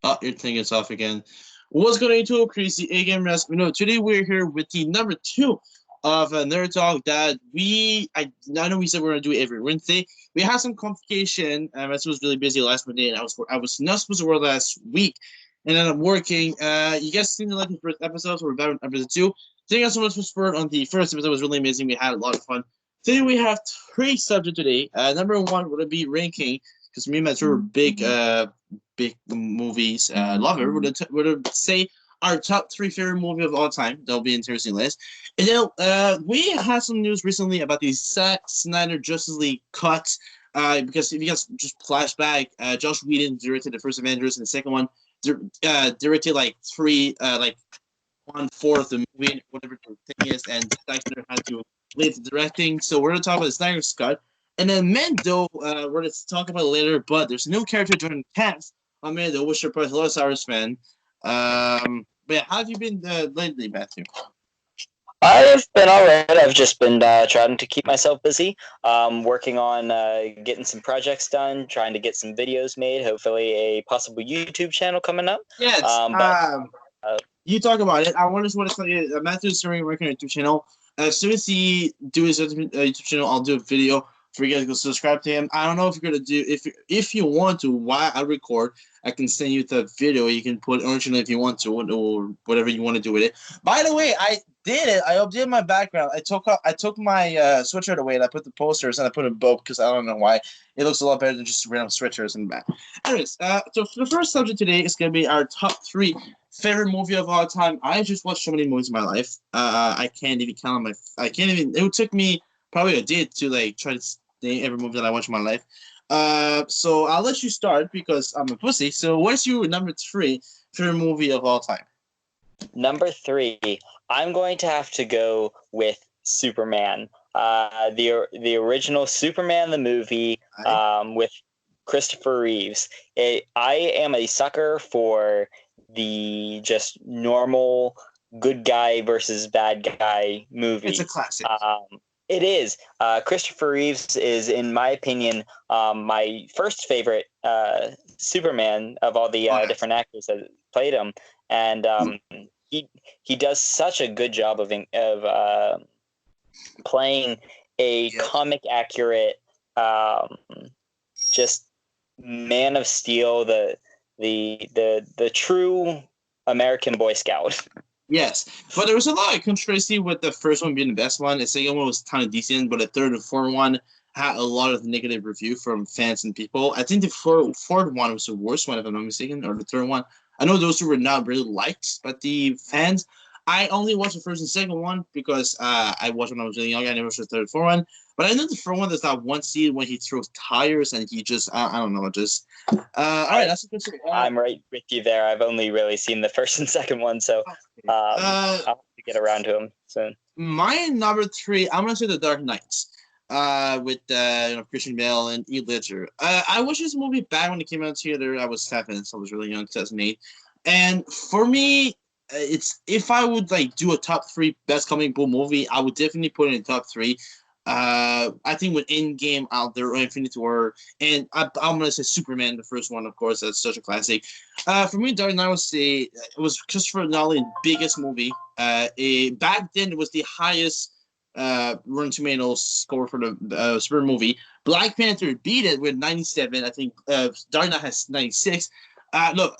Oh, your thing is off again. What's going to crazy again, Rest? Today we're here with the number two of Nerd Talk that I know we said we're gonna do it every Wednesday. We had some complication. Rest was really busy last Monday, and I was not supposed to work last week, and then I'm working. You guys seen the first episode, so we're back on episode two. Thank you guys so much for support on the first episode. It was really amazing. We had a lot of fun. Today we have three subjects today. Number one would be ranking because me and Matt are big movies lover would say our top three favorite movie of all time. That'll be an interesting list. And then we had some news recently about the Zack Snyder Justice League cut. Because if you guys just flash back, Josh Whedon directed the first Avengers, and the second one directed like three, like 1/4 of the movie, whatever the thing is, and Zack Snyder had to lead the directing. So we're gonna talk about the Snyder's cut. And then Mando, we're going to talk about it later, but there's a new character joining the cast on Mando, which you're probably a Cyrus fan. But yeah, how have you been lately, Matthew? I've been all right. I've just been trying to keep myself busy, working on getting some projects done, trying to get some videos made, hopefully a possible YouTube channel coming up. Yes. You talk about it. I just want to tell you, Matthew's starting working on a YouTube channel. As soon as he do his YouTube channel, I'll do a video for you guys to go subscribe to him. I don't know if you're gonna do if you want to. While I record, I can send you the video. You can put original if you want to, or whatever you want to do with it. By the way, I did it. I updated my background. I took my sweatshirt away and I put the posters and I put it both because I don't know why. It looks a lot better than just random sweatshirts in the back. Anyways, so for the first subject today is gonna be our top three favorite movie of all time. I just watched so many movies in my life. I can't even count on my. I can't even. It would take me probably a day to like try to name every movie that I watch in my life. So I'll let you start because I'm a pussy. So what's your number three favorite movie of all time? Number three, I'm going to have to go with Superman. The original Superman the movie with Christopher Reeves. I am a sucker for the just normal good guy versus bad guy movie. It's a classic. It is. Christopher Reeves is, in my opinion, my first favorite Superman of all the different actors that played him, and he does such a good job of playing a comic accurate, just Man of Steel, the true American Boy Scout. Yes, but there was a lot of controversy with the first one being the best one. The second one was kind of decent, but the third and fourth one had a lot of negative review from fans and people. I think the fourth one was the worst one, if I'm not mistaken, or the third one. I know those two were not really liked by the fans. I only watched the first and second one because I watched when I was really young. I never watched the third and fourth one. But I know the first one, there's that one scene when he throws tires and he just, I don't know, just... all right, that's a good story. I'm right with you there. I've only really seen the first and second one, so I'll have to get around to them soon. My number three, I'm going to say The Dark Knight. With Christian Bale and Heath Ledger. I watched this movie back when it came out in theater. I was 7, so I was really young, 2008. And for me, it's if I would like do a top three best comic book movie, I would definitely put it in top three. I think with Endgame out there or Infinity War, and I'm gonna say Superman, the first one, of course. That's such a classic. For me, Dark Knight it was Christopher Nolan's biggest movie. Back then, it was the highest Rotten Tomatoes score for the Superman movie. Black Panther beat it with 97. I think Dark Knight has 96. Look,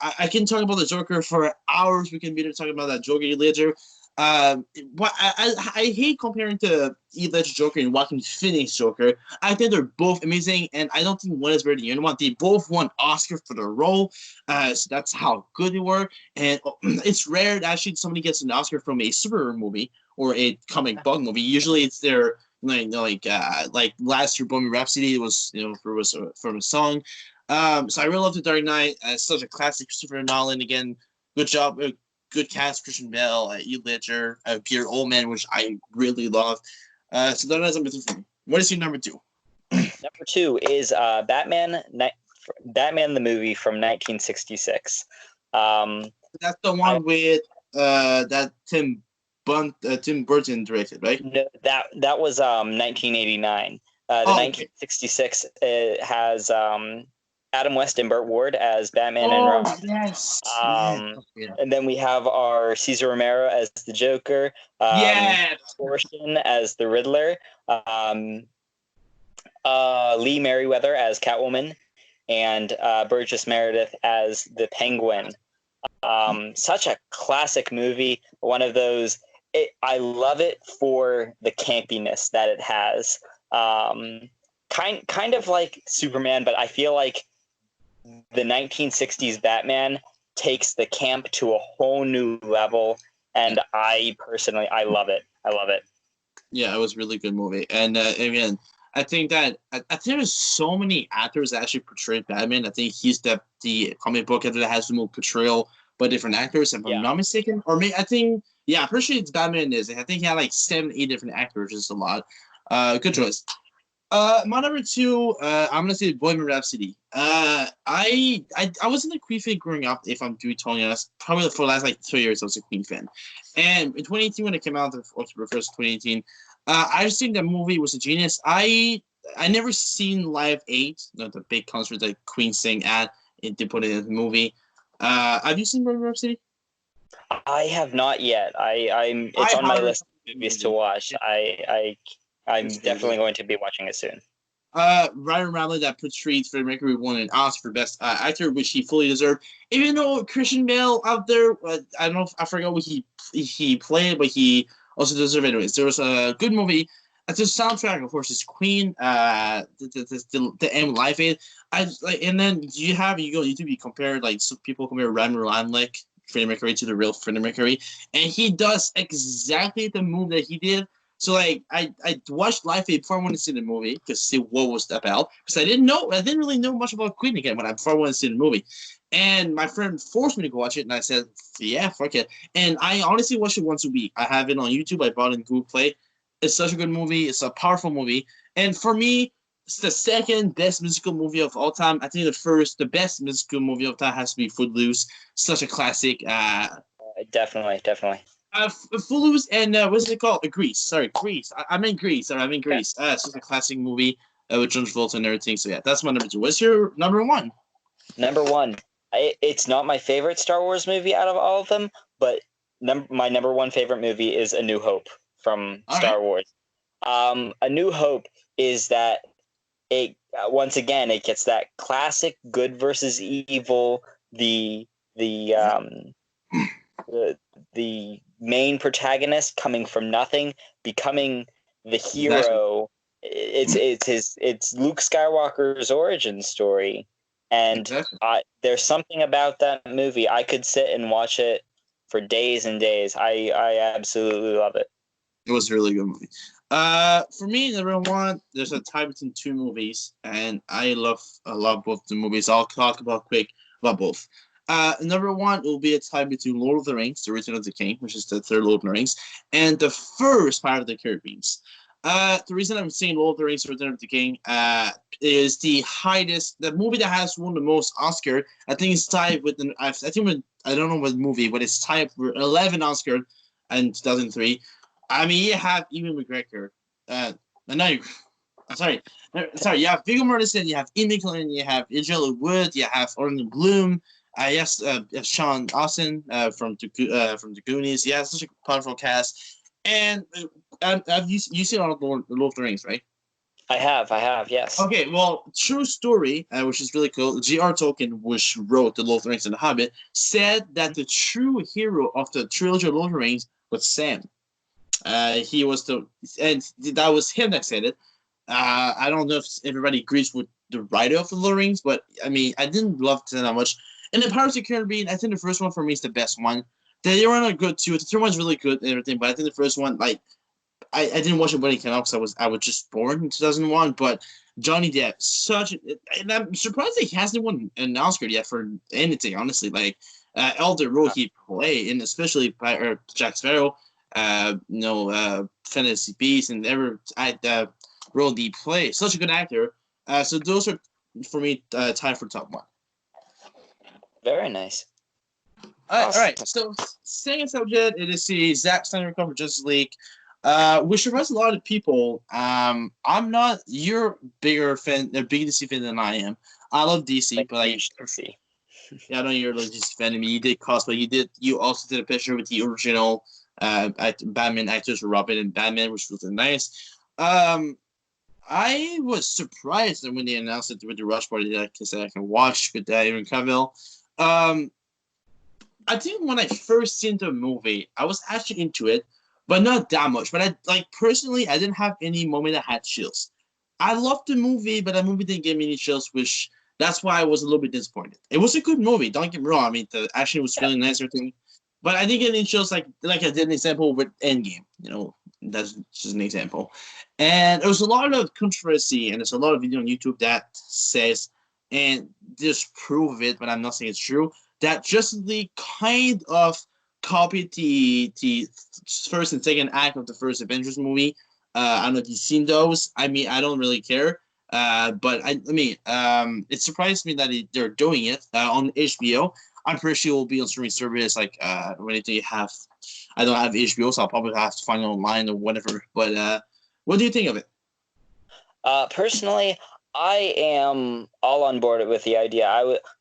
I can talk about the Joker for hours. We can be talking about that Joker Ledger. What I hate comparing to Heath Ledger Joker and Joaquin Phoenix Joker. I think they're both amazing, and I don't think one is better than the other one. They both won Oscar for their role, so that's how good they were. And it's rare that actually somebody gets an Oscar from a superhero movie or a comic book movie. Usually, it's their like last year, Bohemian Rhapsody was from a song. So I really love The Dark Knight. It's such a classic Christopher Nolan. Again, good job. Good cast, Christian Bale, Heath Ledger, Gary Oldman, which I really love. So that's number 3 for me. What is your number 2? Number 2 is Batman the movie from 1966. That's the one with that Tim Burton directed, right? No, that was 1989. 1966 has Adam West and Burt Ward as Batman and Oh Robin. yes. And then we have our Cesar Romero as the Joker. Thorson as the Riddler. Lee Merriweather as Catwoman, and Burgess Meredith as the Penguin. Such a classic movie. One of those. I love it for the campiness that it has. Kind of like Superman, but I feel like the 1960s Batman takes the camp to a whole new level, and I personally love it. I love it. Yeah, it was a really good movie, and again, I think there's so many actors that actually portrayed Batman. I think he's the comic book actor that has the most portrayal by different actors, if I'm not mistaken. Or maybe I'm pretty sure it's Batman is. I think he had like 7-8 different actors, just a lot. Good choice. My number 2, I'm gonna say Bohemian Rhapsody. I wasn't a Queen fan growing up, if I'm to be totally honest. Probably for the last like 2 years I was a Queen fan. And in 2018 when it came out, October 1st, 2018, I just think that movie was a genius. I never seen Live 8, the big concert that Queen sang at. They put it in the movie. Have you seen Bohemian Rhapsody? I have not yet. It's on my list of movies to watch. I'm definitely going to be watching it soon. Ryan Reynolds that portrayed Freddie Mercury won an Oscar for Best Actor, which he fully deserved. Even though Christian Bale out there, I don't know, I forgot what he played, but he also deserved it anyways. There was a good movie. It's a soundtrack, of course, is Queen, the M Live Aid. And then you go YouTube, you compare, like, some people compare Rami Malek, Freddie Mercury, to the real Freddie Mercury, and he does exactly the move that he did. So, like, I watched Live Aid before I went to see the movie to see what was about, because I didn't really know much about Queen again before I went to see the movie. And my friend forced me to go watch it, and I said, yeah, fuck it. And I honestly watch it once a week. I have it on YouTube. I bought it in Google Play. It's such a good movie. It's a powerful movie. And for me, it's the second best musical movie of all time. I think the best musical movie of all time has to be Footloose. Such a classic. Definitely. Footloose and what's it called? Grease. Grease. I meant Grease. Grease. It's just a classic movie with John Travolta and everything. So yeah, that's my number 2. What's your number 1? Number 1. It's not my favorite Star Wars movie out of all of them, but my number 1 favorite movie is A New Hope from Star Wars. A New Hope is that it once again it gets that classic good versus evil. The main protagonist coming from nothing, becoming the hero. It's Luke Skywalker's origin story, and there's something about that movie. I could sit and watch it for days and days. I absolutely love it. It was a really good movie. For me, number 1, there's a tie between 2 movies, and I love both the movies. I'll talk about both. Number 1 will be a tie between Lord of the Rings, The Return of the King, which is the third Lord of the Rings, and the first Pirates of the Caribbean. The reason I'm saying Lord of the Rings, Return of the King, is the movie that has won the most Oscar. I think it's tied with I don't know what movie, but it's tied for 11 Oscar in 2003. I mean, you have Ewan McGregor. You have Viggo Mortensen, you have Ian McKellen, you have Angela Wood, you have Orlando Bloom. Sean Austin from the Goonies. Yeah, such a powerful cast. And you seen all the Lord of the Rings, right? I have, yes. Okay, well, true story, which is really cool. J.R. Tolkien, which wrote The Lord of the Rings and The Hobbit, said that the true hero of the trilogy of Lord of the Rings was Sam. He was and that was him that said it. I don't know if everybody agrees with the writer of The Lord of the Rings, but I mean, I didn't love it that much. And the Pirates of the Caribbean, I think the first one for me is the best one. The other one are good too. The third one's really good and everything, but I think the first one, like, I didn't watch it when it came out because I was just born in 2001. But Johnny Depp, and I'm surprised he hasn't won an Oscar yet for anything. Honestly, like all the role he played, and especially by Jack Sparrow, Fantasy Beasts, and the role he played. Such a good actor. So those are for me tied for top 1. Very nice. All right. So, second subject, it is the Zack Snyder Cut for Justice League. which surprised a lot of people. I'm not. You're a bigger DC fan than I am. I love DC, Like but like, DC. yeah, I know you're a DC fan. I mean, you did cosplay. You also did a picture with the original Batman actors, Robin and Batman, which was really nice. I was surprised when they announced it with the Rush Party that I can watch with Aaron Cavill. Um, I think when I first seen the movie, I was actually into it, but not that much. But personally, I didn't have any moment that had chills. I loved the movie, but that movie didn't give me any chills, which that's why I was a little bit disappointed. It was a good movie, don't get me wrong. I mean, the action was really nice and everything, but I didn't get any chills like I did an example with Endgame. That's just an example. And there was a lot of controversy, and there's a lot of video on YouTube that says and disprove it, but I'm not saying it's true that Justice League kind of copied the first and second act of the first Avengers movie. I don't know if you've seen those. I mean, I don't really care. But it surprised me that they're doing it on HBO. I'm pretty sure it will be on streaming service. Like when they have, I don't have HBO, so I'll probably have to find it online or whatever. But what do you think of it? Personally, I am all on board with the idea.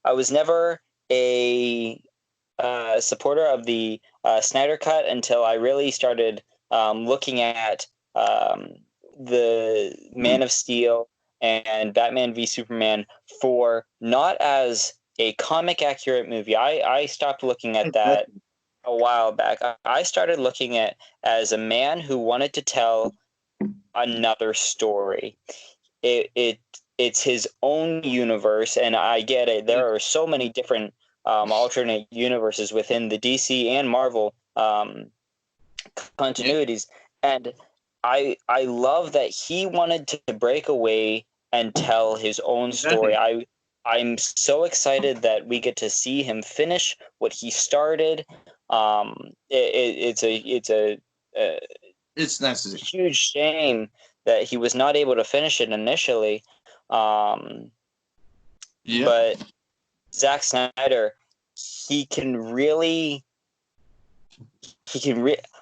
I was never a supporter of the Snyder Cut until I really started looking at the Man of Steel and Batman v Superman for not as a comic accurate movie. I stopped looking at that a while back. I started looking at as a man who wanted to tell another story. It's his own universe, and I get it. There are so many different alternate universes within the DC and Marvel continuities, and I love that he wanted to break away and tell his own story. I'm so excited that we get to see him finish what he started. It's nice to see. Huge shame that he was not able to finish it initially. But Zack Snyder, he can really,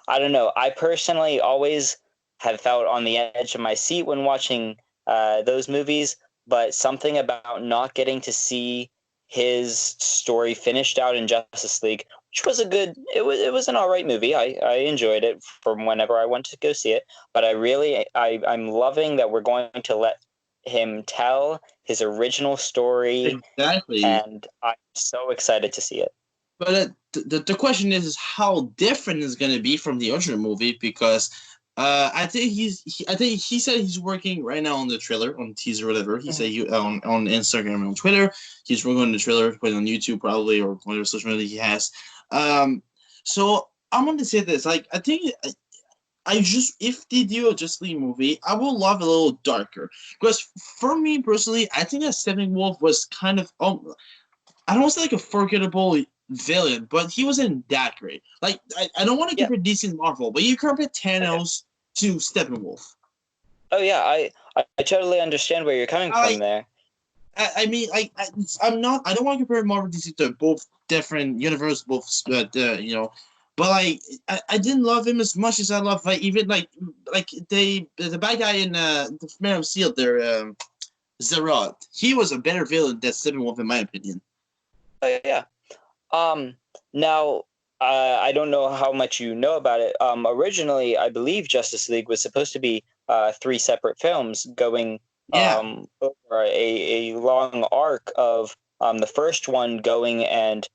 I don't know. I personally always have felt on the edge of my seat when watching those movies, but something about not getting to see his story finished out in Justice League, which was it was an all right movie. I enjoyed it from whenever I went to go see it, but I'm loving that we're going to let him tell his original story. Exactly. And I'm so excited to see it. But the question is how different it's going to be from the original movie, because I think he said he's working right now on the trailer, on teaser, whatever. He said on Instagram and on Twitter. He's working on the trailer, put it on YouTube probably, or whatever social media he has. So I'm going to say this. Like, I think if they do a Justice League movie, I will love it a little darker. Because for me personally, I think that Steppenwolf was kind of, I don't want to say like a forgettable villain, but he wasn't that great. Like, I don't want to compare DC and Marvel, but you compare Thanos to Steppenwolf. Oh yeah, I totally understand where you're coming from there. I mean, I don't want to compare Marvel and DC. They're both different universes, but like I didn't love him as much as I love even the bad guy in the Man of Steel there, Zerod. He was a better villain than Steppenwolf in my opinion. Oh yeah. Now, I don't know how much you know about it. Originally, I believe Justice League was supposed to be 3 separate films going over a long arc of the first one going and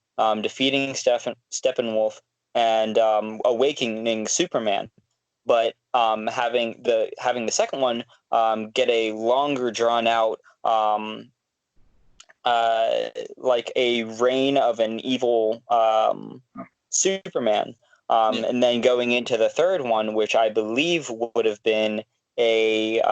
defeating Steppenwolf and awakening Superman, but having the second one get a longer drawn out like a reign of an evil Superman, and then going into the third one, which I believe would have been a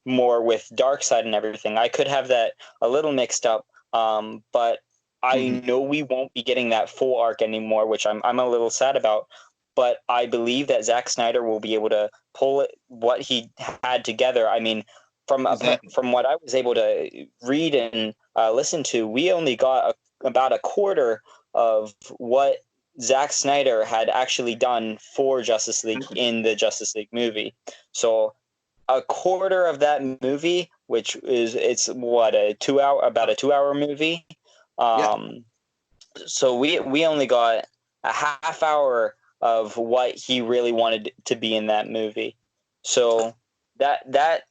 more with Darkseid and everything. I could have that a little mixed up, but I know we won't be getting that full arc anymore, which I'm a little sad about. But I believe that Zack Snyder will be able to pull what he had together. I mean, from what I was able to read and listen to, we only got about a quarter of what Zack Snyder had actually done for Justice League in the Justice League movie. So a quarter of that movie, which is about a 2-hour movie. So we only got a half hour of what he really wanted to be in that movie. So that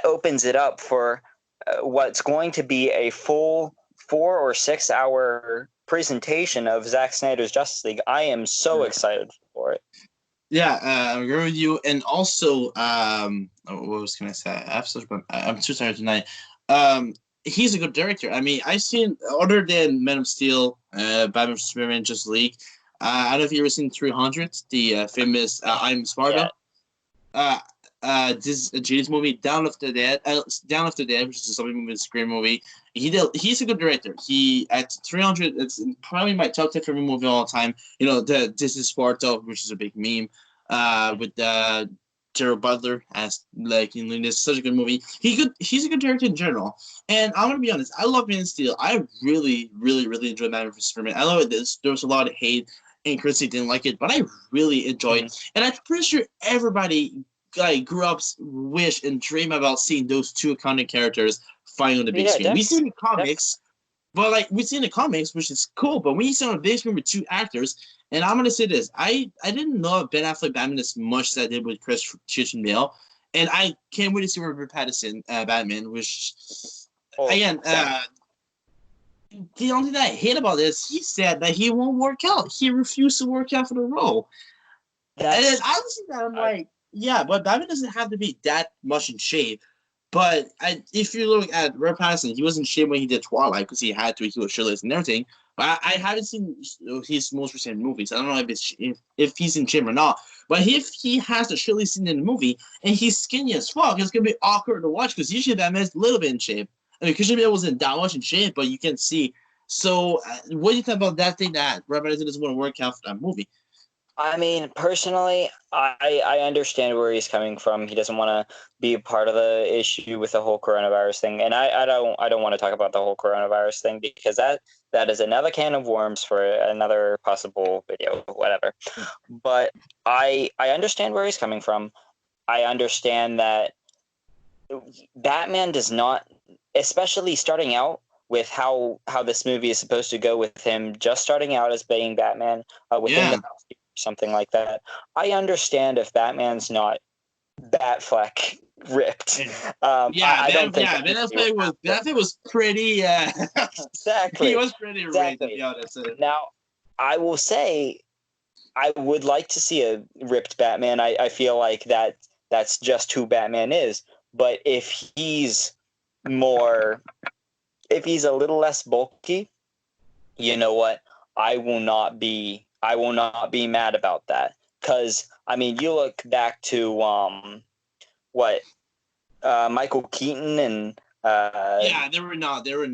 opens it up for what's going to be a full 4 or 6 hour presentation of Zack Snyder's Justice League. I am so excited for it. Yeah, I agree with you. And also, what was can I say? I'm too tired tonight. He's a good director. I mean, I've seen other than Man of Steel, Batman vs Superman, Justice League. I don't know if you've ever seen 300, the famous I'm Sparta. Yeah. This is a genius movie. Down of the Dead, which is a zombie movie, scream movie. He's a good director. He at 300, it's probably my top 10 favorite movie of all time. You know, This is Sparta, which is a big meme. With Gerald Butler as it's such a good movie. He's a good director in general. And I'm gonna be honest, I love Man of Steel. I really, really, really enjoyed Batman vs Superman. I know there was a lot of hate and critics didn't like it, but I really enjoyed it. And I'm pretty sure everybody grew up, wish and dream about seeing those two iconic characters fighting on the big screen. We've seen the comics, but we've seen the comics, which is cool. But when you see on the big screen with two actors, and I'm gonna say this, I didn't love Ben Affleck Batman as much as I did with Christian Bale, and I can't wait to see Robert Pattinson Batman. Which again, the only thing I hate about this, he said that he won't work out. He refused to work out for the role. And then I listen to that, I'm like, yeah, but Batman doesn't have to be that much in shape. But if you look at Robert Pattinson, he was in shape when he did Twilight because he had to. He was shirtless and everything. But I haven't seen his most recent movies. I don't know if he's in shape or not. But if he has a shirtless scene in the movie and he's skinny as fuck, it's gonna be awkward to watch because usually Batman's a little bit in shape. I mean, Christian Bale wasn't that much in shape, but you can see. So, what do you think about that thing that Robert Pattinson doesn't want to work out for that movie? I mean, personally, I understand where he's coming from. He doesn't want to be a part of the issue with the whole coronavirus thing, and I don't want to talk about the whole coronavirus thing because that is another can of worms for another possible video, whatever. But I understand where he's coming from. I understand that Batman does not, especially starting out with how this movie is supposed to go with him just starting out as being Batman within the something like that. I understand if Batman's not Batfleck ripped. I don't think Ben Affleck was pretty. Exactly. He was pretty ripped, to be honest. Now, I will say, I would like to see a ripped Batman. I feel like that's just who Batman is. But if he's a little less bulky, you know what? I will not be mad about that. Because, I mean, you look back to Michael Keaton and they were not. They were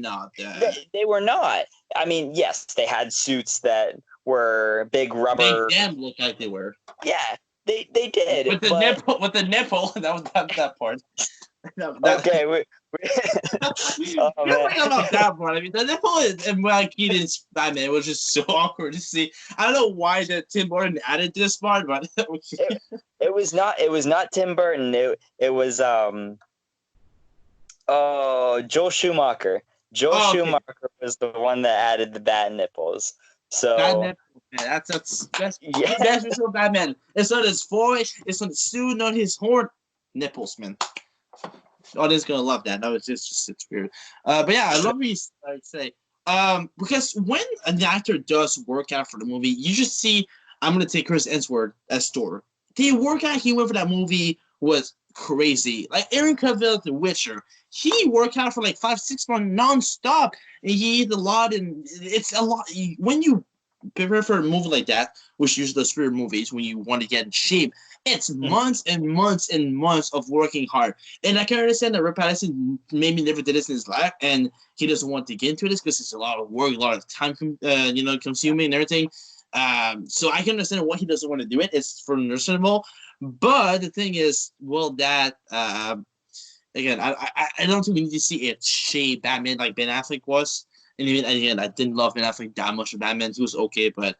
not. I mean, yes, they had suits that were big rubber. They damn looked like they were. Yeah, they did. With the nipple, that was that part. Okay, about that part. I mean, the nipple and Michael Keaton's Batman was just so awkward to see. I don't know why that Tim Burton added this part, but it was not Tim Burton. It was Joel Schumacher. Schumacher was the one that added the bat nipples. So that's so Batman. It's not his voice. It's not his suit. Not his horn nipples, man. Audience gonna love that. No, it's weird. But yeah, I love what you say. Because when an actor does work out for the movie, you just see. I'm gonna take Chris Hemsworth as Thor. The workout he went for that movie was crazy. Like Aaron Cavill, The Witcher, he worked out for like 5-6 months nonstop, and he ate a lot. And it's a lot when you prepare for a movie like that, which usually the spirit movies when you want to get in shape. It's months and months and months of working hard. And I can understand that Robert Pattinson maybe never did this in his life, and he doesn't want to get into this because it's a lot of work, a lot of time, consuming and everything. So I can understand why he doesn't want to do it. It's for understandable. But the thing is, again, I don't think we need to see a shade Batman like Ben Affleck was. And even again, I didn't love Ben Affleck that much of Batman. He was okay, but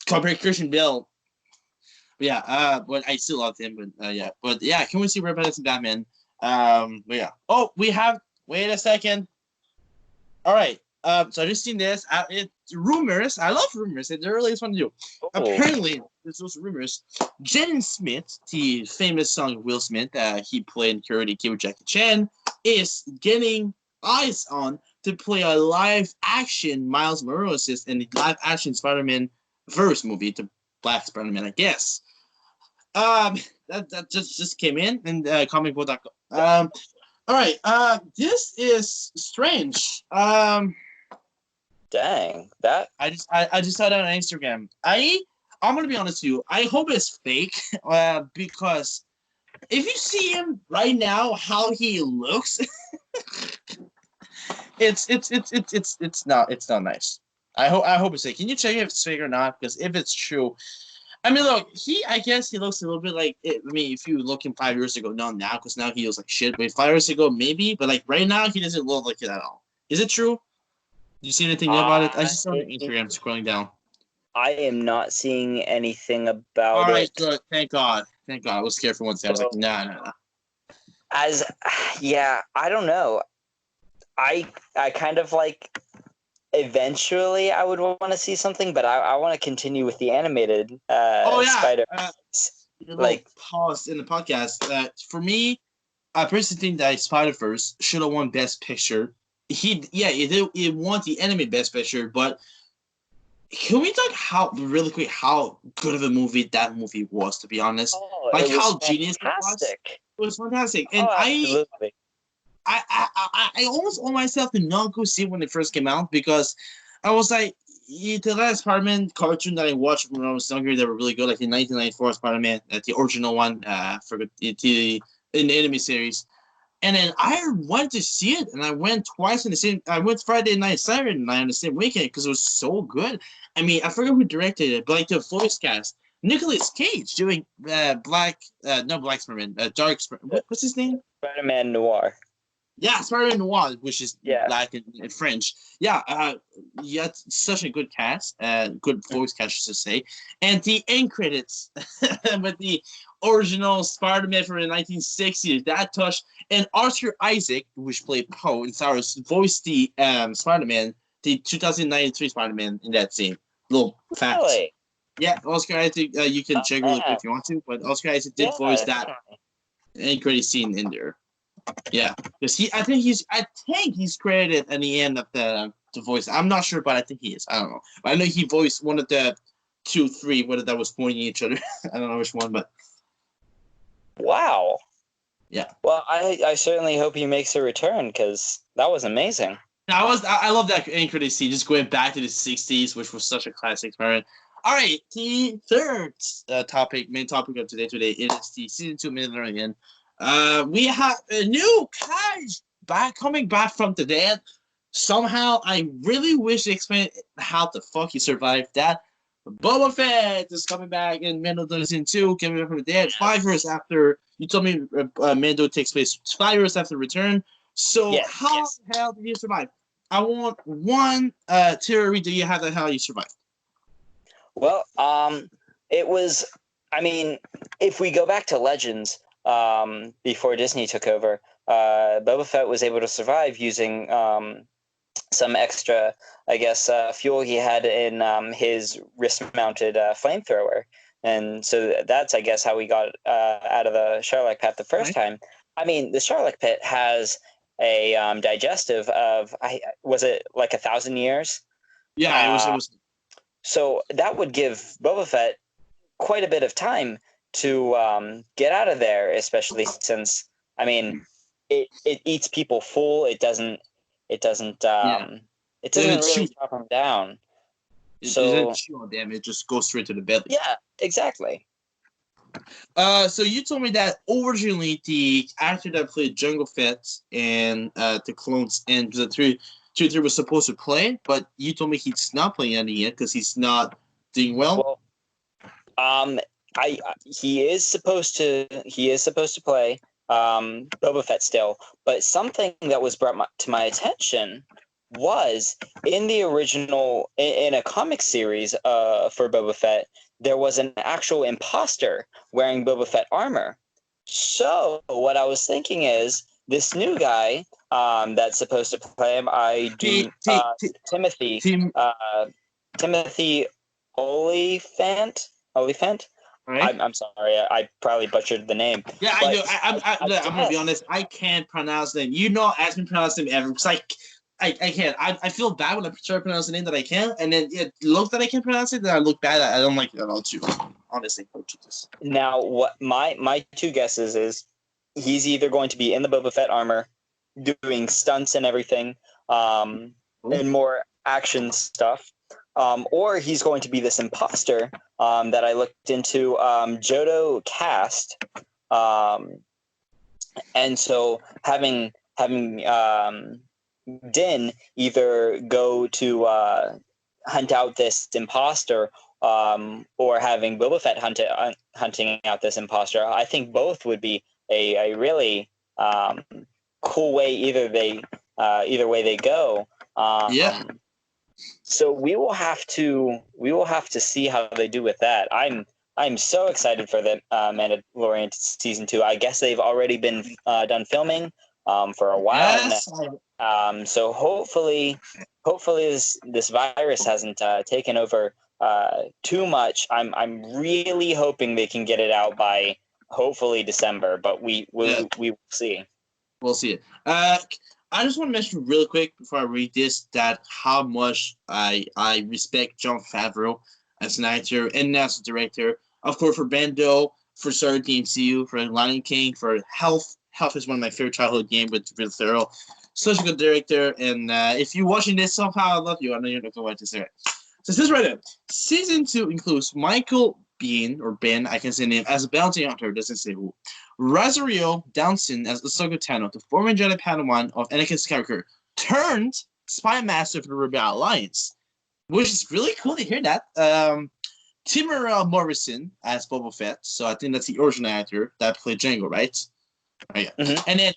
compared to Christian Bale. But I still love him. But can we see Robert Pattinson Batman? But yeah. Oh, we have. Wait a second. All right. So I just seen this. It's rumors. I love rumors. It's the earliest one to do. Oh. Apparently, there's those rumors. Jaden Smith, the famous song Will Smith, he played in Karate Kid with Jackie Chan, is getting eyes on to play a live-action Miles Morales in the live-action Spider-Man verse movie, the Black Spider-Man, I guess. That just came in comicbook.com. All right. This is strange. Dang, that I just saw that on Instagram. I'm gonna be honest with you. I hope it's fake. Because if you see him right now, how he looks, it's not nice. I hope it's fake. Can you check if it's fake or not? Because if it's true, I mean, look, I guess he looks a little bit like it. I mean, if you look him 5 years ago, not now, because now he looks like shit. But 5 years ago, maybe. But like right now, he doesn't look like it at all. Is it true? Do you see anything about it? I just saw on Instagram scrolling down. I am not seeing anything about all right, it. Good. Thank God. I was scared for one second. I was like, nah. I don't know. I kind of like. Eventually, I would want to see something, but I want to continue with the animated Spider. Pause in the podcast. For me, I personally think that Spider-Verse should have won Best Picture. It won the animated Best Picture, but can we talk how good of a movie that movie was? To be honest, how genius it was. It was fantastic, and absolutely. I almost owe myself to not go see it when it first came out because I was like, the last Spider-Man cartoon that I watched when I was younger, they were really good, like the 1994 Spider-Man, the original one, in the anime series. And then I went to see it, and I went twice in the same. I went Friday night, Saturday night on the same weekend because it was so good. I mean, I forget who directed it, but like the voice cast, Nicolas Cage doing Black Spider-Man, Dark Spider-Man. What's his name? Spider-Man Noir. Yeah, Spider-Man Noir, which is black in French. It's such a good cast, good voice cast, to say. And the end credits with the original Spider-Man from the 1960s, that touch. And Oscar Isaac, which played Poe in Star Wars, voiced the Spider-Man, the 2093 Spider-Man in that scene. Little fact. Really? Yeah, Oscar Isaac, you can check really quick if you want to, but Oscar Isaac did voice that end credit scene in there. Yeah, because I think he's credited at the end of the voice. I'm not sure, but I think he is. I don't know. But I know he voiced one of the 2, 3, whether that was pointing at each other. I don't know which one, but wow. Yeah. Well, I certainly hope he makes a return because that was amazing. I love that end credit scene, just going back to the 60s, which was such a classic experiment. All right, the third main topic of today is the season 2 Mandalorian. We have a new Kai coming back from the dead. Somehow, I really wish they explained how the fuck he survived that. Boba Fett is coming back in Mando season 2, coming back from the dead 5 years after. You told me Mando takes place 5 years after return. So how the hell did he survive? I want one theory. Do you have that how he survived? Well, it was. I mean, if we go back to Legends. Before Disney took over, Boba Fett was able to survive using some extra, I guess, fuel he had in his wrist-mounted flamethrower. And so that's, I guess, how he got out of the Sarlacc pit the first time. I mean, the Sarlacc pit has a digestive of, was it like 1,000 years? Yeah, it was. So that would give Boba Fett quite a bit of time to get out of there, especially since it eats people full. It doesn't really chop them down. It doesn't chew on them. It just goes straight to the belly. Yeah, exactly. So you told me that originally the actor that played Jungle Fett and the clones and the three was supposed to play, but you told me he's not playing any yet because he's not doing well. He is supposed to play Boba Fett still, but something that was brought to my attention was in the original, in a comic series for Boba Fett, there was an actual imposter wearing Boba Fett armor. So what I was thinking is this new guy that's supposed to play him, Timothy Team, Timothy Oliphant. right? I'm sorry, I probably butchered the name. Yeah, I do. I'm gonna be guess. honest. I can't pronounce them. You know, ask me to pronounce them ever because I can't. I feel bad when I try to pronounce the name that I can, and then it looks that I can pronounce it. Then I look bad. I don't like it at all too. Honestly, oh Jesus. Now, what my two guesses is he's either going to be in the Boba Fett armor, doing stunts and everything, and more action stuff, or he's going to be this imposter that I looked into, Jodo Cast, and so having Din either go to hunt out this imposter, or having Boba Fett hunting out this imposter. I think both would be a really cool way. Either way they go. Yeah. So we will have to see how they do with that. I'm so excited for the Mandalorian season 2. I guess they've already been done filming for a while now. So hopefully this virus hasn't taken over too much. I'm really hoping they can get it out by hopefully December, but we will see. We'll see it. I just want to mention real quick before I read this that how much I respect Jon Favreau as an actor and as a director. Of course, for Mando, for starting the MCU, for Lion King, for Health. Health is one of my favorite childhood games with Will Ferrell. Such a good director, and if you're watching this somehow, I love you. I know you're not going to watch this. Right? So this right now, season 2 includes Michael Biehn, or Ben, I can say name, as a bounty hunter, doesn't say who. Rosario Dawson as Ahsoka Tano, the former Jedi Padawan of Anakin Skywalker, turned spy master for the Rebel Alliance, which is really cool to hear that. Timura Morrison as Boba Fett, so I think that's the original actor that played Jango, right? Oh, yeah. Mm-hmm. And then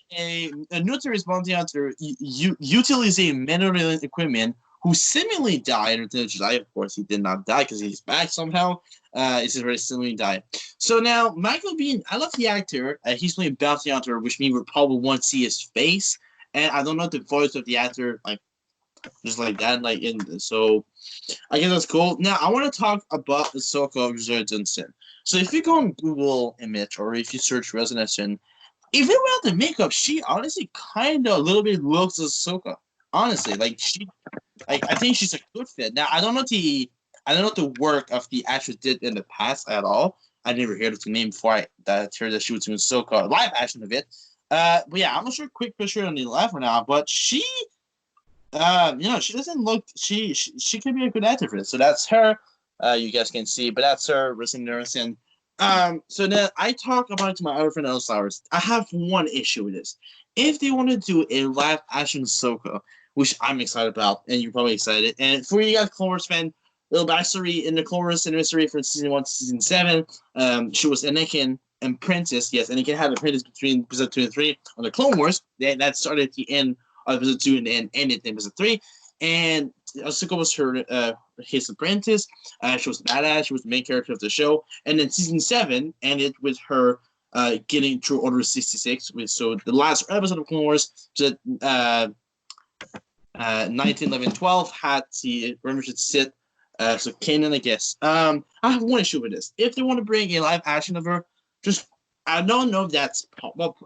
a notorious bounty hunter utilizing Mandalorian equipment who seemingly died in the Jedi. Of course, he did not die because he's back somehow. It's very seemingly died. So now, Michael Biehn, I love the actor. He's playing bounty hunter, which means we probably won't see his face. And I don't know the voice of the actor, like, just like that. So I guess that's cool. Now, I want to talk about Ahsoka Resistance. So if you go on Google image or if you search Resistance, if it were the makeup, she honestly kind of a little bit looks Ahsoka. Honestly, like I think she's a good fit. Now I don't know the work of the actress did in the past at all. I never heard of the name before I heard that she was doing Ahsoka live action of it. But yeah, I'm not sure. Quick picture on the left right now, but she, she doesn't look. She could be a good actor for this. So that's her. You guys can see, but that's her. And so then I talk about it to my other friend Elstars. I have one issue with this. If they want to do a live action Ahsoka, which I'm excited about, and you're probably excited, and for you guys Clone Wars fan, little backstory in the Clone Wars anniversary from season 1 to season 7, she was Anakin apprentice. Yes, Anakin had an apprentice between episode 2 and 3 on the Clone Wars. That started at the end of episode 2 and ended in episode 3. And Ahsoka was his apprentice. She was badass. She was the main character of the show. And then season 7 ended with her getting through Order 66. So the last episode of Clone Wars, 1911-12, had the Remembrance Sith. So Kanan, I guess. I have one issue with this. If they want to bring a live action of her, I don't know if that's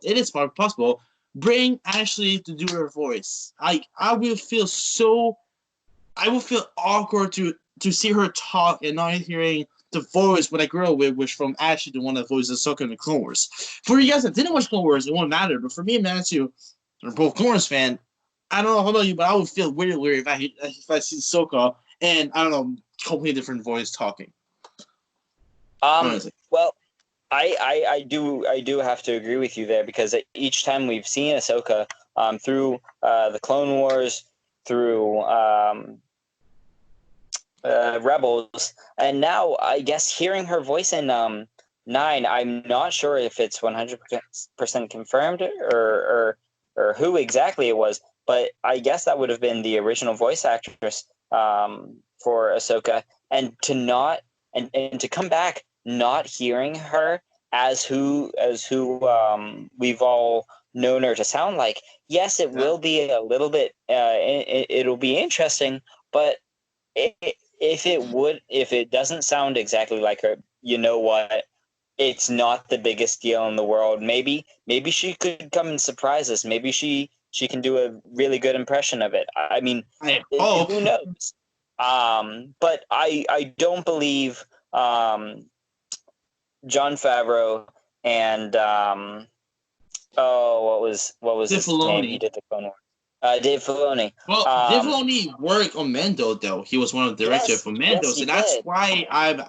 it is possible. Bring Ashley to do her voice. I will feel awkward to see her talk and not hearing the voice when I grew up with, which from Ashley, the one that voices Ahsoka in the Clone Wars. For you guys that didn't watch Clone Wars, it won't matter. But for me and Matthew, we're both Clone Wars fan. I don't know how about you, but I would feel weird if I see Ahsoka and I don't know, completely different voice talking. Well, I do have to agree with you there, because each time we've seen Ahsoka through the Clone Wars, through Rebels, and now I guess hearing her voice in 9, I'm not sure if it's 100% confirmed or who exactly it was, but I guess that would have been the original voice actress for Ahsoka, and to come back not hearing her as who we've all known her to sound like. Yes, it will be a little bit. It'll be interesting, but if it doesn't sound exactly like her, you know what? It's not the biggest deal in the world. Maybe she could come and surprise us. Maybe she can do a really good impression of it. I mean, who knows? But I don't believe John Favreau and what was his name? He did the Clone Wars. Dave Filoni. Well, Dave Filoni worked on Mando, though. He was one of the directors for Mando, so that's why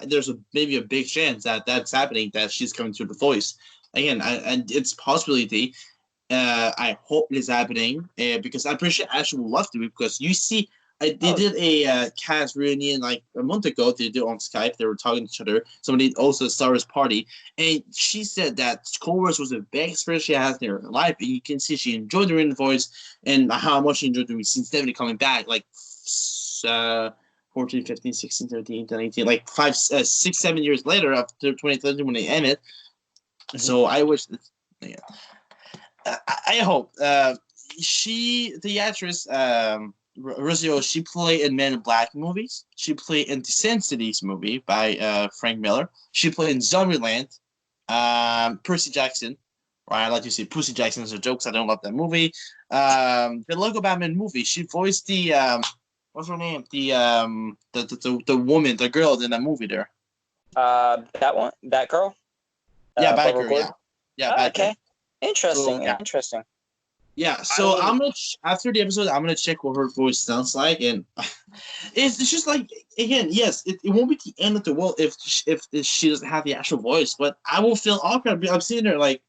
there's maybe a big chance that that's happening, that she's coming to the voice. Again, and it's a possibility. I hope it is happening, because I'm pretty sure Ashley would love to, because you see, they did a cast reunion like a month ago. They did it on Skype. They were talking to each other. Somebody also Star Wars party, and she said that Clone Wars was a big experience she has in her life. And you can see she enjoyed doing the voice and how much she enjoyed doing since Stephanie coming back, like 14, 15, 16, 17, 18, like 5, 6, 7 years later after 2013 when they ended. Mm-hmm. So I wish that, I hope the actress. Rocio, she played in Men in Black movies. She played in the Sin Cities movie by Frank Miller. She played in Zombieland. Percy Jackson. Or I like to say Pussy Jackson as a joke, because I don't love that movie. The Lego Batman movie. She voiced the what's her name? The woman, the girl in that movie there. That girl. Yeah, Batgirl. Yeah. Okay. Interesting. So, interesting. Yeah, so I'm gonna after the episode, I'm gonna check what her voice sounds like, and it's just like, again, yes, it won't be the end of the world if she doesn't have the actual voice, but I will feel awkward. I'm seeing her like,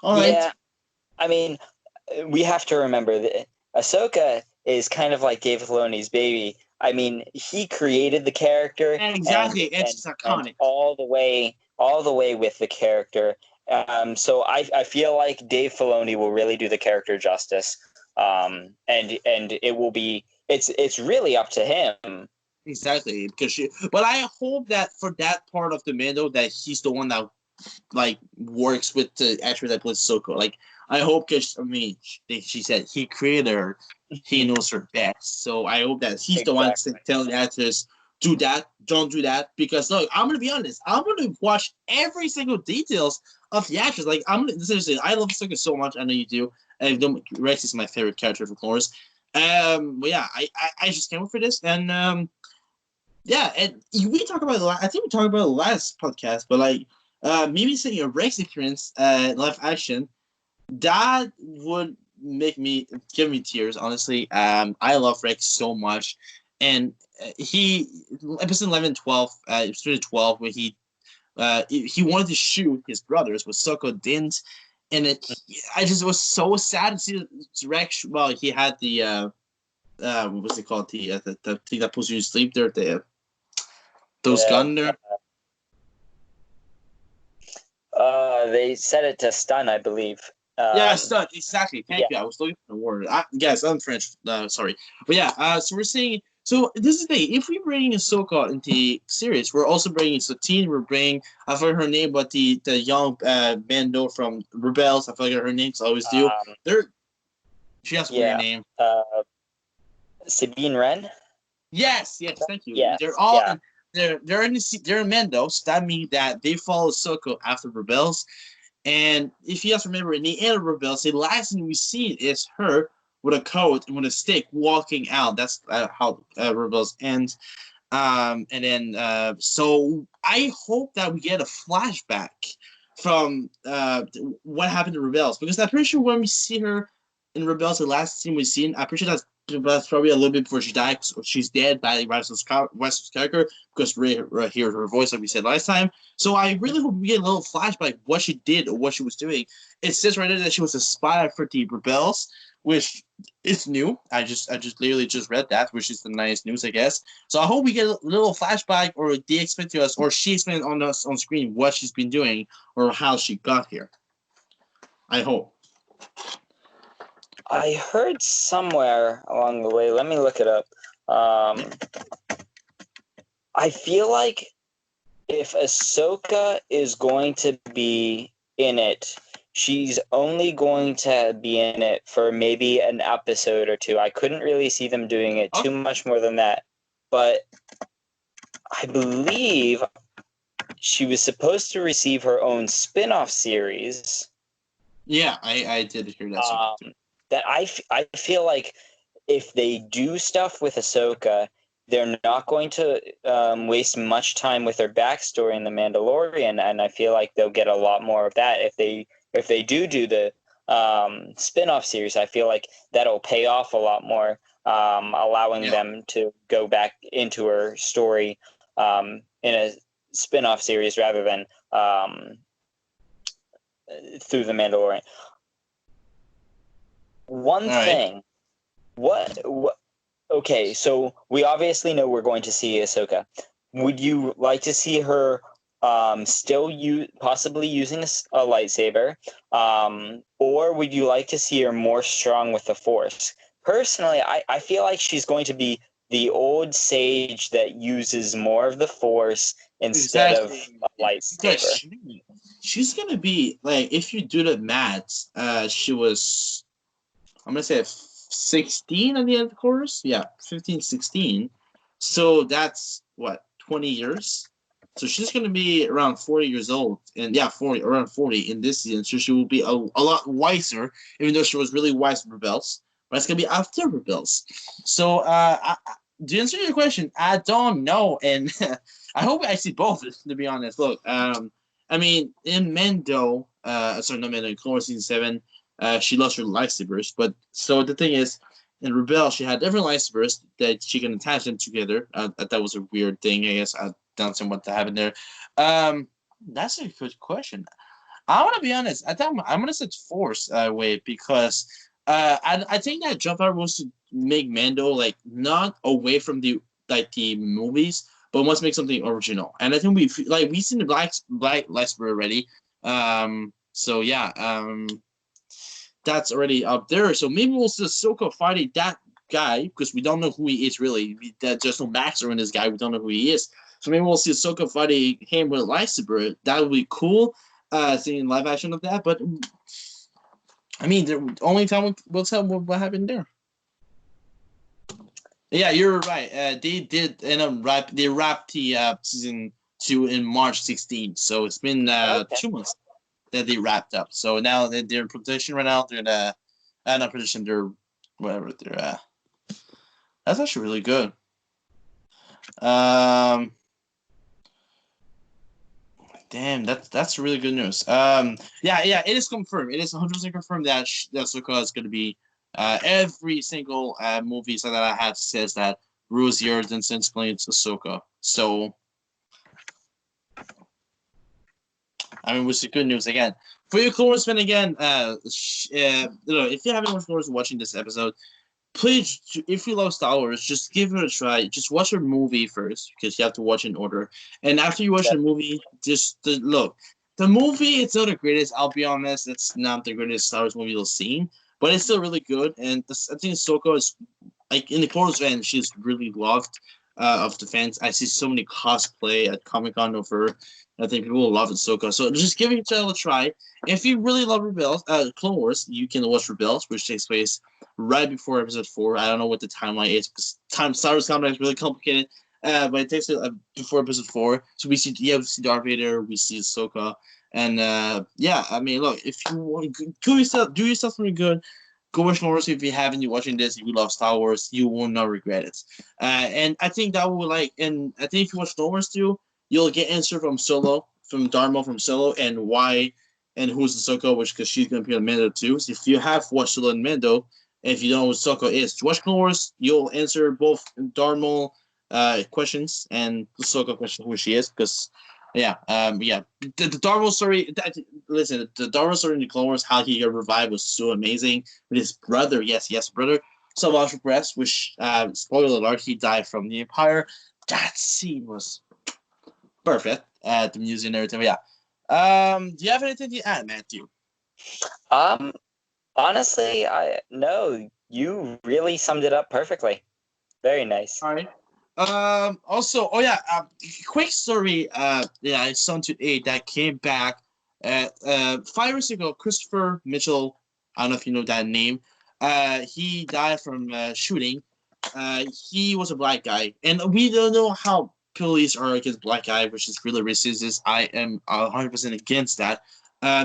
all right. Yeah, I mean, we have to remember that Ahsoka is kind of like Dave Filoni's baby. I mean, he created the character, exactly. It's iconic, and all the way with the character. So I feel like Dave Filoni will really do the character justice, and it will be it's really up to him. Exactly, but I hope that for that part of the Mando that he's the one that like works with the actor that plays Ahsoka. Like I hope, because she said he created her, he knows her best. So I hope that he's the one to tell the actors, do that, don't do that. Because look, I'm gonna be honest, I'm gonna watch every single details of the actors. Like seriously, I love Ahsoka so much. I know you do. And Rex is my favorite character for Clone Wars. But yeah, I just came up for this, and yeah, and we talked about I think we talked about the last podcast, but like maybe seeing a Rex appearance live action, that would give me tears. Honestly, I love Rex so much, and he episode 11, 12, episode 12, where he wanted to shoot his brothers, but Sokka didn't, and I just was so sad to see Rex. Well, he had the what was it called, the thing that puts you to sleep there, those gun there. They set it to stun, I believe. Yeah, stun, exactly. Thank you. I was looking for the word. Guys, I'm French. Sorry, but yeah. So we're saying. So this is the thing. If we bring Ahsoka into the series, we're also bringing Satine. We're bringing, I forgot her name, but the young Mando from Rebels. I forgot her name. So I always do. She has a weird name. Sabine Wren. Yes. Thank you. Yes, they're all. Yeah. They're in Mando. So that means that they follow Ahsoka after Rebels. And if you guys remember, in the end of Rebels, the last thing we see is her with a coat and with a stick walking out. That's how Rebels ends. And then, so I hope that we get a flashback from what happened to Rebels, because I'm pretty sure when we see her in Rebels, the last scene we've seen, I'm pretty sure that's probably a little bit before she died. She's dead by Wesley's character, because we hear her voice, like we said last time. So I really hope we get a little flashback what she did or what she was doing. It says right there that she was a spy for the Rebels, which is new. I just literally just read that, which is the nice news, I guess. So I hope we get a little flashback, or they explain to us, or she explains on us on screen what she's been doing or how she got here. I hope. I heard somewhere along the way. Let me look it up. I feel like if Ahsoka is going to be in it, she's only going to be in it for maybe an episode or two. I couldn't really see them doing it too much more than that. But I believe she was supposed to receive her own spin-off series. Yeah, I did hear that. That I feel like if they do stuff with Ahsoka, they're not going to waste much time with her backstory in The Mandalorian, and I feel like they'll get a lot more of that if they do the spin-off series. I feel like that'll pay off a lot more, allowing them to go back into her story in a spin-off series rather than through The Mandalorian. One thing, what? Okay, so we obviously know we're going to see Ahsoka. Would you like to see her still possibly using a lightsaber, or would you like to see her more strong with the Force? Personally, I feel like she's going to be the old sage that uses more of the Force instead of a lightsaber. She's going to be, like, if you do the maths, she was, I'm going to say 16 at the end of the course. Yeah, 15, 16. So that's what, 20 years. So she's going to be around 40 years old, and around 40 in this season. So she will be a lot wiser, even though she was really wise with Rebels. But it's going to be after Rebels. So to answer your question, I don't know, and I hope I see both. To be honest, look, I mean, in Mando, not Mando, in Clone Wars Season 7. She lost her lightsabers, but so the thing is, in Rebel, she had different lightsabers that she can attach them together. That was a weird thing, I guess. I don't know what happened there. That's a good question. I want to be honest. I think I'm gonna say Force way because I think that John Favreau wants to make Mando like not away from the movies, but wants to make something original. And I think we've seen the black lightsaber already. So yeah. That's already up there. So maybe we'll see Ahsoka fighting that guy because we don't know who he is really. There's no backstory in this guy. We don't know who he is. So maybe we'll see Ahsoka fighting him with a lightsaber. That would be cool. Seeing live action of that. But I mean, the only time we'll tell what happened there. Yeah, you're right. They did end up they wrapped the season 2 in March 16th. So it's been 2 months that they wrapped up. So now they're in production right now. They're not production. They're whatever. They're that's actually really good. Damn, that's really good news. Yeah, it is confirmed. It is 100% confirmed that Ahsoka is going to be every single movie that I have says that Rosie Jordanson explains Ahsoka. So I mean, which is good news again. For you, Clone Wars fan, again, if you haven't watched Clone Wars watching this episode, please, if you love Star Wars, just give it a try. Just watch a movie first, because you have to watch in order. And after you watch the movie, look. The movie, it's not the greatest, I'll be honest. It's not the greatest Star Wars movie you'll see, but it's still really good. And I think Ahsoka is, like, in the Clone Wars fan, she's really loved of the fans. I see so many cosplay at Comic-Con of her. I think people will love Ahsoka. So just give each other a try. If you really love Clone Wars, you can watch Rebels, which takes place right before episode 4. I don't know what the timeline is because Star Wars timeline is really complicated. But it takes it before episode 4. So we see Darth Vader, we see Ahsoka, and I mean, look, if you want to do yourself something good, go watch Clone Wars. If you haven't, you're watching this, if you love Star Wars, you will not regret it. And I think that will and I think if you watch Clone Wars too, you'll get answer from Solo, from Dharma, from Solo, and why, and who's Ahsoka, because she's going to be on Mando too. So if you have watched Solo and Mando, and if you don't know what Ahsoka is, watch Clone Wars, you'll answer both Dharma questions and Ahsoka question who she is, because, the Dharma story, listen, the Dharma story in the Clone Wars, how he got revived was so amazing. With his brother, brother, Salvador Perez, which, spoiler alert, he died from the Empire. That scene was perfect at the music and everything. But yeah. Do you have anything to add, Matthew? Honestly, you really summed it up perfectly. Very nice. All right. Also, oh yeah, quick story. Yeah, I saw today that came back. 5 years ago, Christopher Mitchell. I don't know if you know that name. He died from shooting. He was a black guy, and we don't know how police are against black guy, which is really racist. I am 100% against that.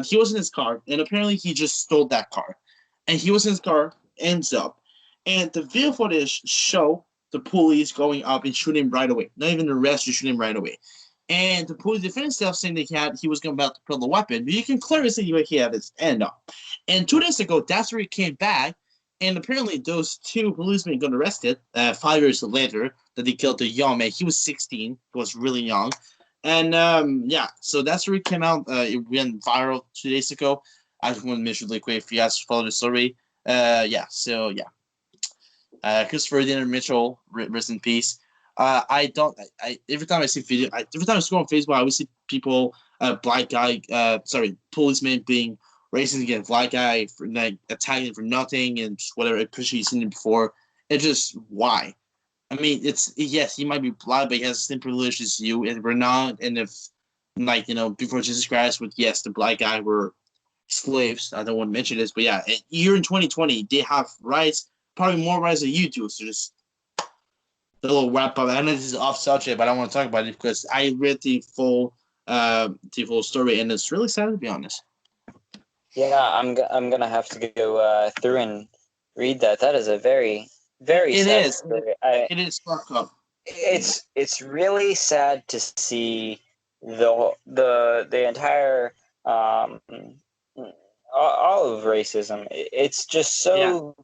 He was in his car, and apparently he just stole that car, and he was in his car, ends up, and the video footage show the police going up and shooting him right away. Not even arrest, just shooting him right away. And the police defended himself, saying that he was about to pull the weapon, but you can clearly see he had his hand up. And 2 days ago, that's where he came back, and apparently those two policemen got arrested 5 years later that they killed the young man. He was 16, he was really young. And yeah, so that's where it came out. It went viral 2 days ago. I just want to mention really quick if you guys follow the story. Yeah, so yeah. Christopher Dinner Mitchell, rest in peace. I don't. Every time I see video, every time I scroll on Facebook, I always see people, black guy, policemen being racist against black guy for like attacking for nothing and just whatever. Especially you've seen it before. It's just why. I mean, it's yes, he might be black, but he has the same privilege as you, and we're not. And if like before Jesus Christ, with yes, the black guy were slaves. I don't want to mention this, but yeah, you're in 2020. They have rights, probably more rights than you do. So just a little wrap up. I know this is off subject, but I want to talk about it because I read the full story, and it's really sad to be honest. Yeah, I'm gonna have to go through and read that. That is a very sad story. It is fucked up. It's really sad to see the entire all of racism. It's just so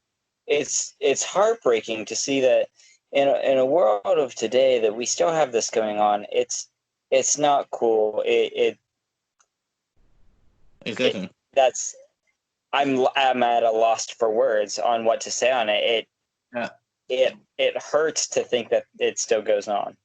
it's heartbreaking to see that in a world of today that we still have this going on. It's not cool. Exactly. I'm at a loss for words on what to say on it. It hurts to think that it still goes on.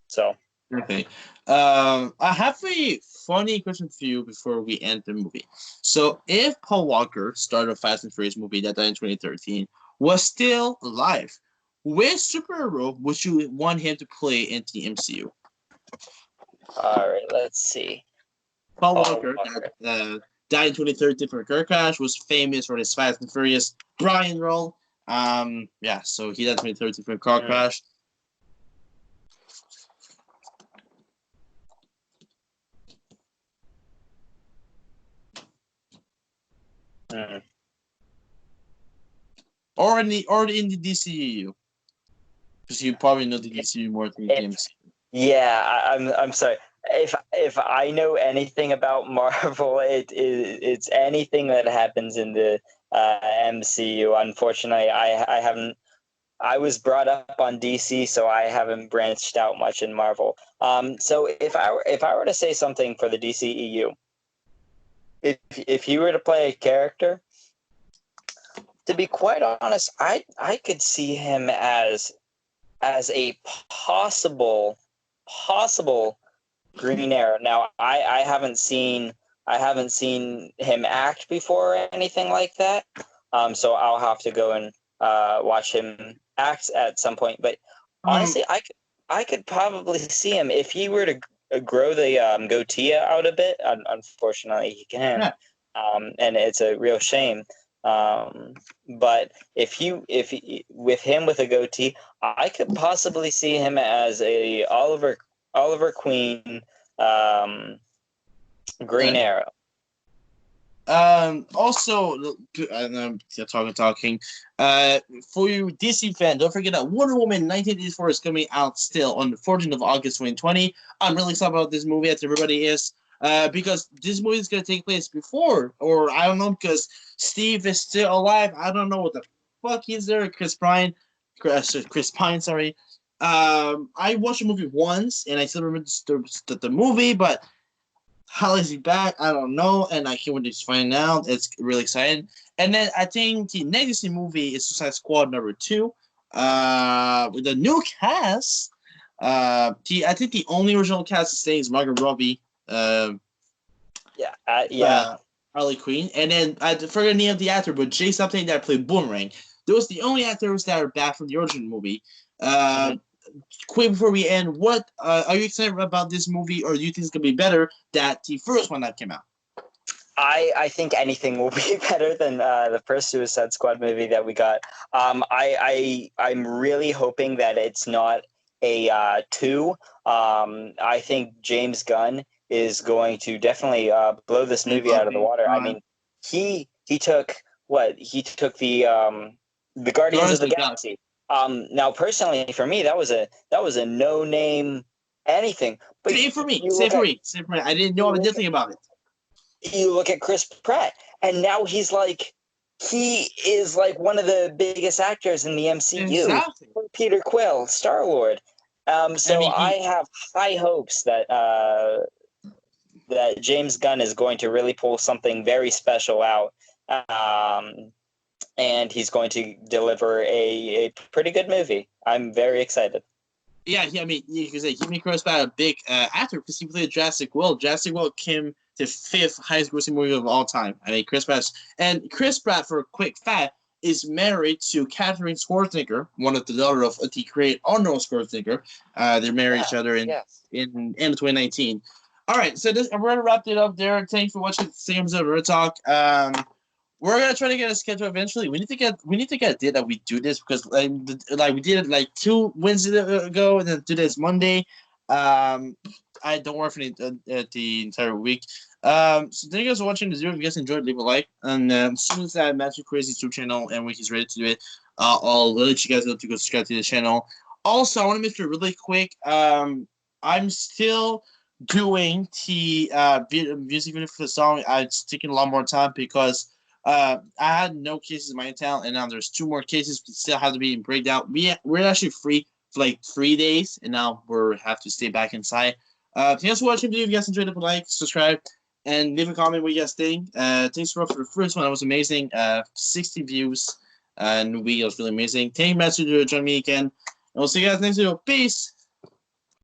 So okay. I have a funny question for you before we end the movie. So, if Paul Walker, star of Fast and Furious movie that died in 2013, was still alive, which superhero would you want him to play in the MCU? All right, let's see. Paul Walker. Died in 2013 for a car crash, was famous for his Fast and Furious Brian role. Yeah, so he died in 2013 for a car crash. Or in the DCEU, because you probably know the DCEU more than the MCU. Yeah, I'm sorry. If I know anything about Marvel, it's anything that happens in the MCU. Unfortunately, I haven't. I was brought up on DC, so I haven't branched out much in Marvel. So if I were to say something for the DCEU, if you were to play a character, to be quite honest, I could see him as a possible Green Arrow. Now, I haven't seen him act before or anything like that. So I'll have to go and watch him act at some point. But honestly, I could probably see him if he were to grow the goatee out a bit. Unfortunately, he can't, and it's a real shame. But if he with him with a goatee, I could possibly see him as a Oliver Queen, Green Arrow. Also, I'm talking. For you DC fan, don't forget that Wonder Woman 1984 is coming out still on the 14th of August 2020. I'm really excited about this movie, as everybody is. Because this movie is going to take place before, or I don't know, because Steve is still alive. I don't know what the fuck is there. Chris Pine, sorry. I watched the movie once, and I still remember the movie, but how is he back? I don't know, and I can't wait to find out. It's really exciting. And then I think the next movie is Suicide Squad #2, with a new cast. I think the only original cast is staying is Margot Robbie. Harley Quinn, and then I forget the name of the actor, but Jay something that played Boomerang. Those the only actors that are back from the original movie. Mhm. Quick before we end, what are you excited about this movie, or do you think it's gonna be better than the first one that came out? I think anything will be better than the first Suicide Squad movie that we got. I'm really hoping that it's not a two. I think James Gunn is going to definitely blow this movie out of the water. I mean, he took what the Guardians of Guardians the of the Galaxy. Galaxy. Now, personally, for me, that was a no name anything. But Same for me. you Same look for at me. Same for me. I didn't know you look anything about it. you look at Chris Pratt, and now he is like one of the biggest actors in the MCU. Exactly. Peter Quill, Star Lord. I So mean, I have high hopes that James Gunn is going to really pull something very special out, and he's going to deliver a pretty good movie. I'm very excited. yeah, I mean, you can say he made Chris Pratt a big actor because he played Jurassic World. Jurassic World came to fifth highest grossing movie of all time. I mean, Chris Pratt, for a quick fact, is married to Catherine Schwarzenegger, one of the daughter of the great Arnold Schwarzenegger. They married each other in 2019. All right, so we're gonna wrap it up there. Thanks for watching the same episode of Red Talk. We're gonna try to get a schedule eventually. We need to get a date that we do this because like we did it like 2 Wednesdays ago and then do this Monday. I don't work for the entire week. So thank you guys for watching the video. If you guys enjoyed, leave a like. And as soon as that Matthew Crazy YouTube channel and week is ready to do it, I'll let you guys know to go subscribe to the channel. Also, I want to make sure really quick. I'm still doing the music video for the song. It's taking a lot more time because I had no cases in my town, and now there's 2 more cases. We still have to be in breakdown. We're actually free for like 3 days, and now we have to stay back inside. Thanks for watching the video. If you guys enjoyed it, like, subscribe, and leave a comment what you guys think. Thanks for the first one. That was amazing. 60 views, and the video was really amazing. Thank you, Matthew, for joining me again. And we'll see you guys next video. Peace.